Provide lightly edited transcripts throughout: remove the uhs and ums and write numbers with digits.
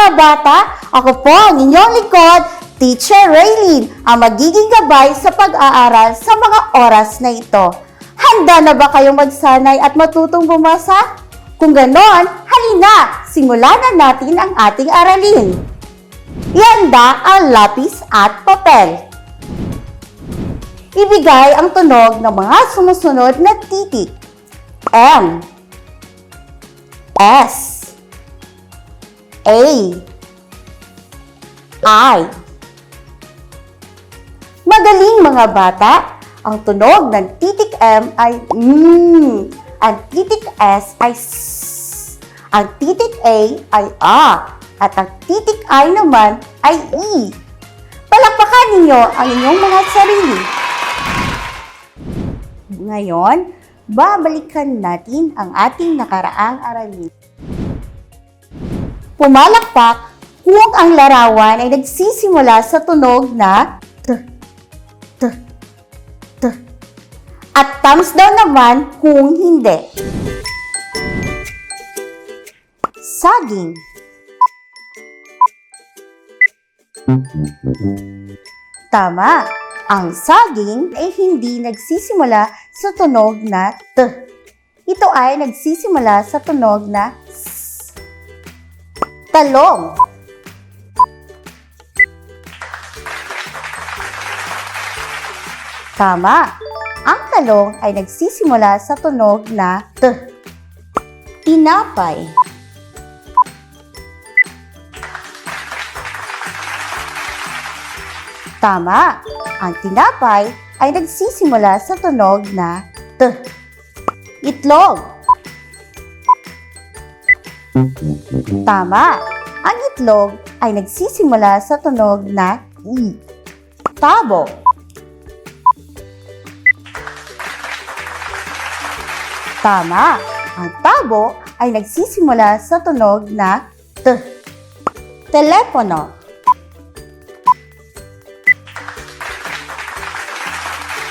mga bata! Ako po ang inyong lingkod, Teacher Raylene, ang magiging gabay sa pag-aaral sa mga oras na ito. Handa na ba kayong magsanay at matutong bumasa? Kung ganon, halina! Simulan na natin ang ating aralin. Ihanda ang lapis at papel. Ibigay ang tunog ng mga sumusunod na titik. M, S, A, I. Magaling mga bata! Ang tunog ng titik M ay M. Ang titik S ay S. Ang titik A ay A. At ang titik I naman ay E. Palakpakan ninyo ang inyong mga sarili. Ngayon, babalikan natin ang ating nakaraang aralin. Pumalakpak kung ang larawan ay nagsisimula sa tunog na T, T, T. At thumbs down naman kung hindi. Saging. Tama. Ang saging ay hindi nagsisimula sa tunog na T. Ito ay nagsisimula sa tunog na S. Talong. Tama. Ang talong ay nagsisimula sa tunog na T. Tinapay. Tama. Ang tinapay ay nagsisimula sa tunog na T. Itlog. Tama. Ang itlog ay nagsisimula sa tunog na I. Tabo. Tama. Ang tabo ay nagsisimula sa tunog na T. Telepono.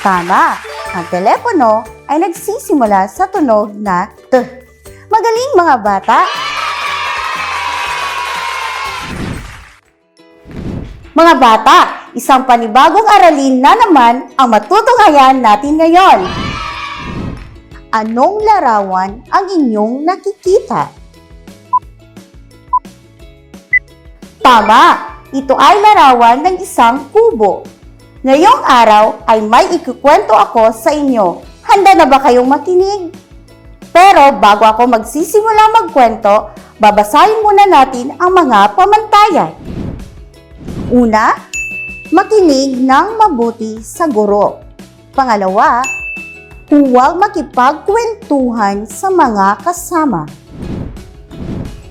Tama. Ang telepono ay nagsisimula sa tunog na T. Magaling mga bata! Mga bata, isang panibagong aralin na naman ang matutunghayan natin ngayon. Anong larawan ang inyong nakikita? Tama! Ito ay larawan ng isang kubo. Ngayong araw ay may ikukwento ako sa inyo. Handa na ba kayong makinig? Pero bago ako magsisimula magkwento, babasahin muna natin ang mga pamantayan. Una, makinig ng mabuti sa guro. Pangalawa, huwag makipagkwentuhan sa mga kasama.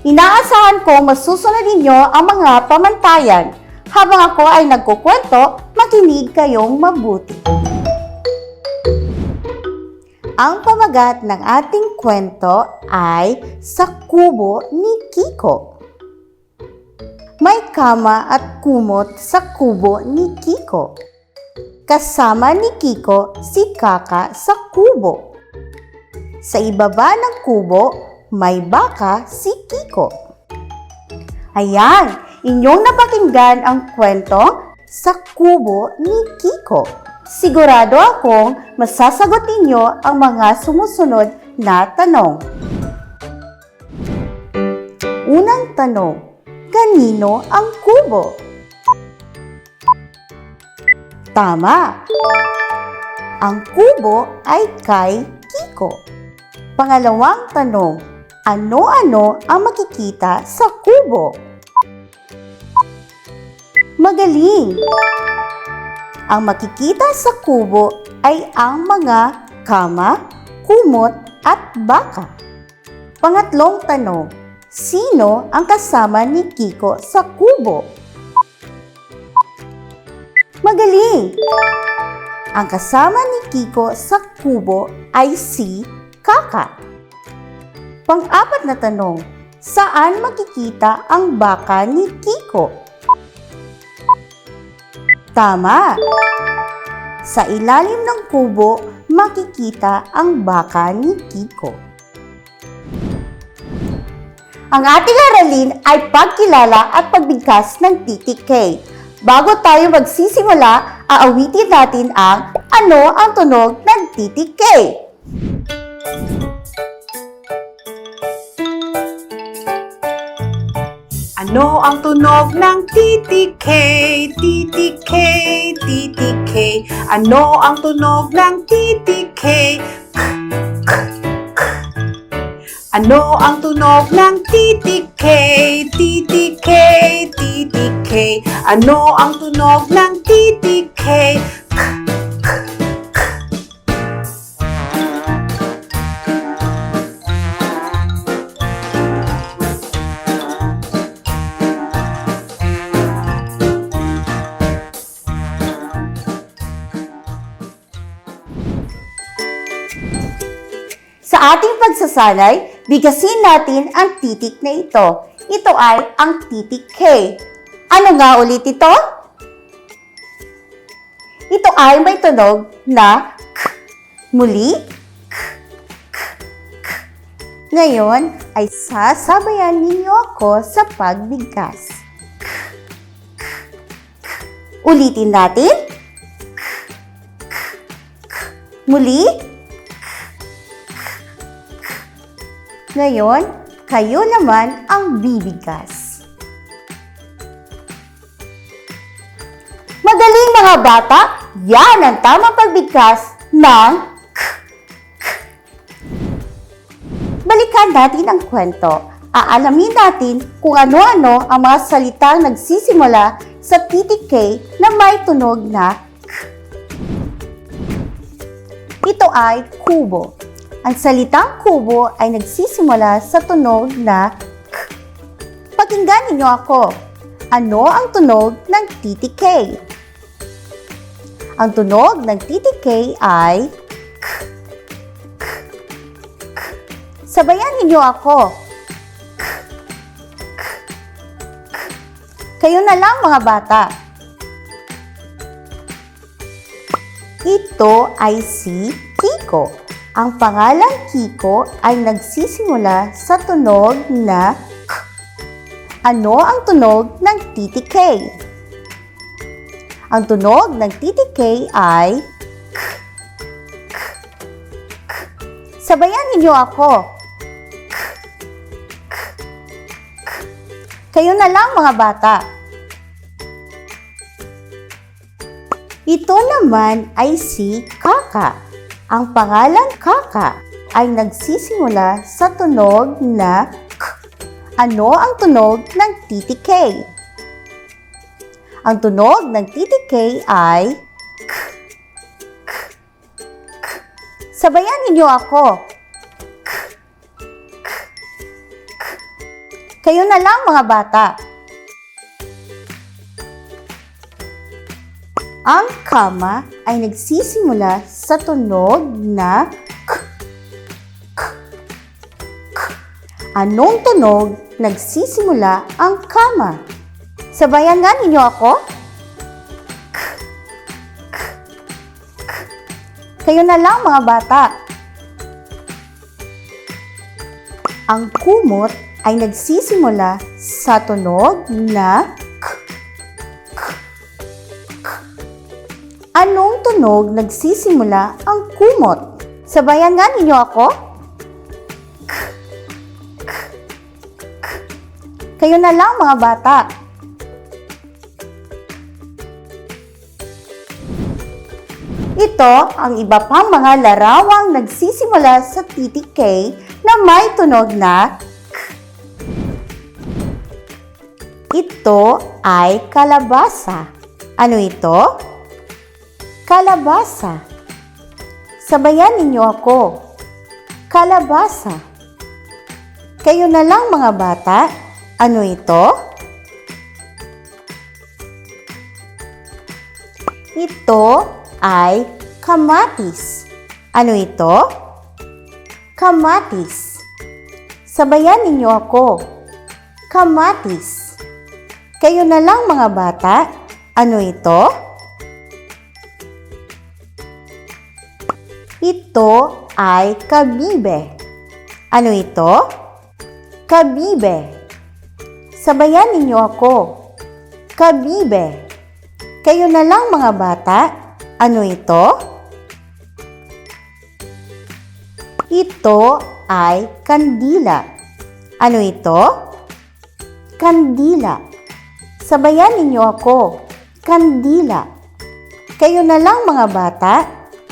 Inaasahan kong masusunod ninyo ang mga pamantayan. Habang ako ay nagkukwento, makinig kayong mabuti. Ang pamagat ng ating kwento ay Sa Kubo ni Kiko. May kama at kumot sa kubo ni Kiko. Kasama ni Kiko si Kaka sa kubo. Sa ibaba ng kubo, may baka si Kiko. Ayan! Inyong napakinggan ang kwento Sa Kubo ni Kiko. Sigurado akong masasagot ninyo ang mga sumusunod na tanong. Unang tanong, kanino ang kubo? Tama! Ang kubo ay kay Kiko. Pangalawang tanong, ano-ano ang makikita sa kubo? Magaling! Ang makikita sa kubo ay ang mga kama, kumot at baka. Pangatlong tanong, sino ang kasama ni Kiko sa kubo? Magaling! Ang kasama ni Kiko sa kubo ay si Kaka. Pang-apat na tanong, saan makikita ang baka ni Kiko? Tama! Sa ilalim ng kubo, makikita ang baka ni Kiko. Ang ating aralin ay pagkilala at pagbigkas ng titik K. Bago tayo magsisimula, aawitin natin ang ano ang tunog ng titik K. Ano ang tunog ng titik K? Titik K, titik K. Ano ang tunog ng titik K? Ano ang tunog ng titik K? Titik K, titik K. Ano ang tunog ng titik K? Sa ating pagsasanay, bigkasin natin ang titik na ito. Ito ay ang titik K. Ano nga ulit ito? Ito ay may tunog na K. Muli, K, K, K. Ngayon ay sasabayan ninyo ako sa pagbigkas. K, K, K. Ulitin natin. K, K, K. Muli, ngayon, kayo naman ang bibigkas. Magaling mga bata, yan ang tamang pagbigkas ng K, K. Balikan natin ang kwento. Aalamin natin kung ano-ano ang mga salitang nagsisimula sa titik K na may tunog na K. Ito ay kubo. Ang salitang kubo ay nagsisimula sa tunog na K. Pakinggan ninyo ako. Ano ang tunog ng titik K? Ang tunog ng titik K ay K, K, K. Sabayan ninyo ako. K, K, K. Kayo na lang mga bata. Ito ay si Kiko. Ang pangalang Kiko ay nagsisimula sa tunog na K. Ano ang tunog ng titik K? Ang tunog ng titik K ay K, K, K. Sabayan ninyo ako. K, K, K. Kayo na lang mga bata. Ito naman ay si Kaka. Ang pangalang Kaka ay nagsisimula sa tunog na K. Ano ang tunog ng titik K? Ang tunog ng titik K ay K, K, K. Sabayan ninyo ako. K, K, K. Kayo na lang mga bata. Ang kama ay nagsisimula sa tunog na K, K, K. Anong tunog nagsisimula ang kama? Sabayan nga ninyo ako. K, K, K. Kayo na lang mga bata. Ang kumot ay nagsisimula sa tunog na K, K, K. Anong tunog nagsisimula ang kumot? Sabayan nga ninyo ako. K, K, K. Kayo na lang mga bata. Ito ang iba pang mga larawang nagsisimula sa titik K na may tunog na K. Ito ay kalabasa. Ano ito? Kalabasa. Sabayan ninyo ako. Kalabasa. Kayo na lang mga bata. Ano ito? Ito ay kamatis. Ano ito? Kamatis. Sabayan ninyo ako. Kamatis. Kayo na lang mga bata. Ano ito? Ito ay kabibe. Ano ito? Kabibe. Sabayan ninyo ako. Kabibe. Kayo na lang mga bata. Ano ito? Ito ay kandila. Ano ito? Kandila. Sabayan ninyo ako. Kandila. Kayo na lang mga bata.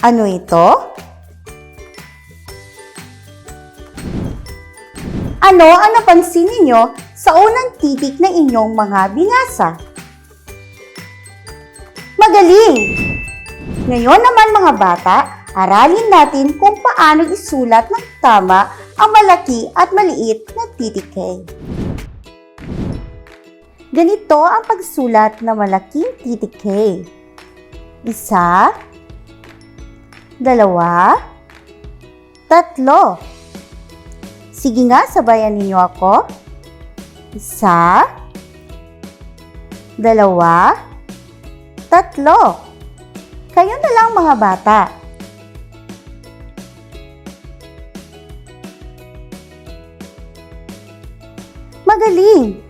Ano ito? Ano ang napansin ninyo sa unang titik na inyong mga binasa? Magaling! Ngayon naman mga bata, aralin natin kung paano isulat ng tama ang malaki at maliit na titik K. Ganito ang pagsulat ng malaking titik K. 1, 2, 3. Sige nga, sabayan ninyo ako. 1, 2, 3. Kayo na lang mga bata. Magaling!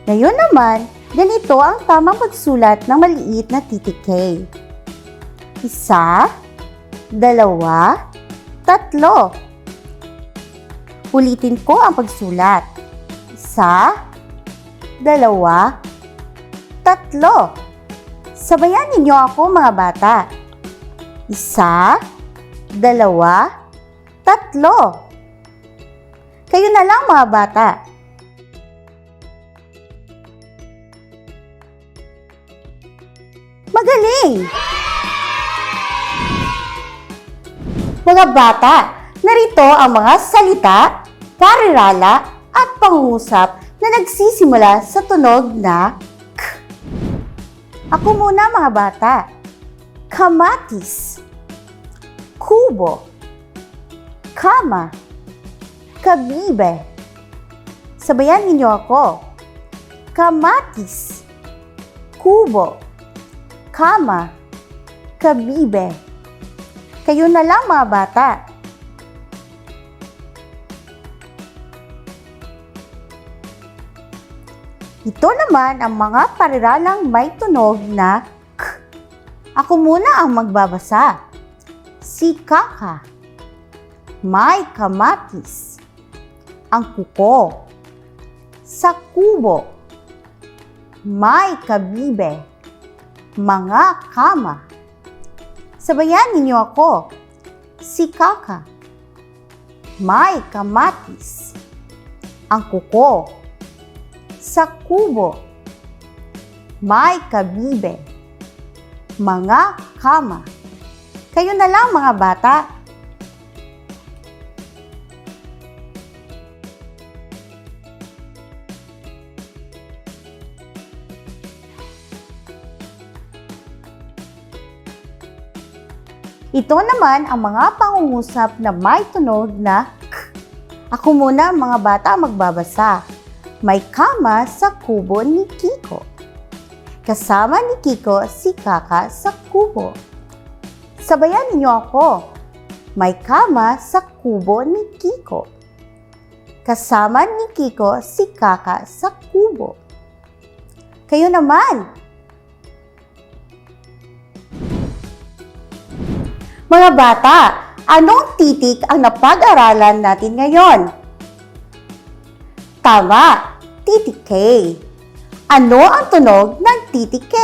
Ngayon naman, ganito ang tamang pagsulat ng maliit na titik K. 1, 2, 3. Ulitin ko ang pagsulat. 1, 2, 3. Sabayan ninyo ako mga bata. 1, 2, 3. Kayo na lang mga bata. Magaling! Mga bata, narito ang mga salita, parirala at pangungusap na nagsisimula sa tunog na K. Ako muna mga bata. Kamatis, kubo, kama, kabibe. Sabayan ninyo ako. Kamatis, kubo, kama, kabibe. Kayo na lang mga bata. Ito naman ang mga pariralang may tunog na K. Ako muna ang magbabasa. Si Kaka, may kamatis. Ang kuko, sa kubo, may kabibe, mga kama. Sabayan ninyo ako. Si Kaka, may kamatis. Ang kuko, sa kubo, may kabibe, mga kama. Kayo na lang mga bata. Ito naman ang mga pangungusap na may tunog na K. Ako muna mga bata magbabasa. May kama sa kubo ni Kiko. Kasama ni Kiko si Kaka sa kubo. Sabayan ninyo ako. May kama sa kubo ni Kiko. Kasama ni Kiko si Kaka sa kubo. Kayo naman. Mga bata, anong titik ang napag-aralan natin ngayon? Tama, titik K. Ano ang tunog ng titik K?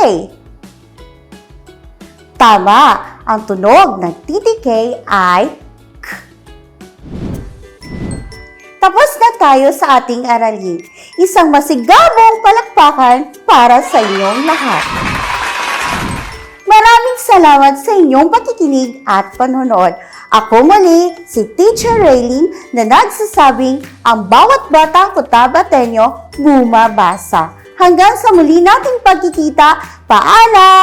Tama, ang tunog ng titik K ay K. Tapos na tayo sa ating aralin. Isang masigabong palakpakan para sa inyong lahat. Maraming salamat sa inyong pakikinig at panonood. Ako muli, si Teacher Raylene na nagsasabing ang bawat batang Cotabateño bumabasa. Hanggang sa muli nating pagkikita, paalam!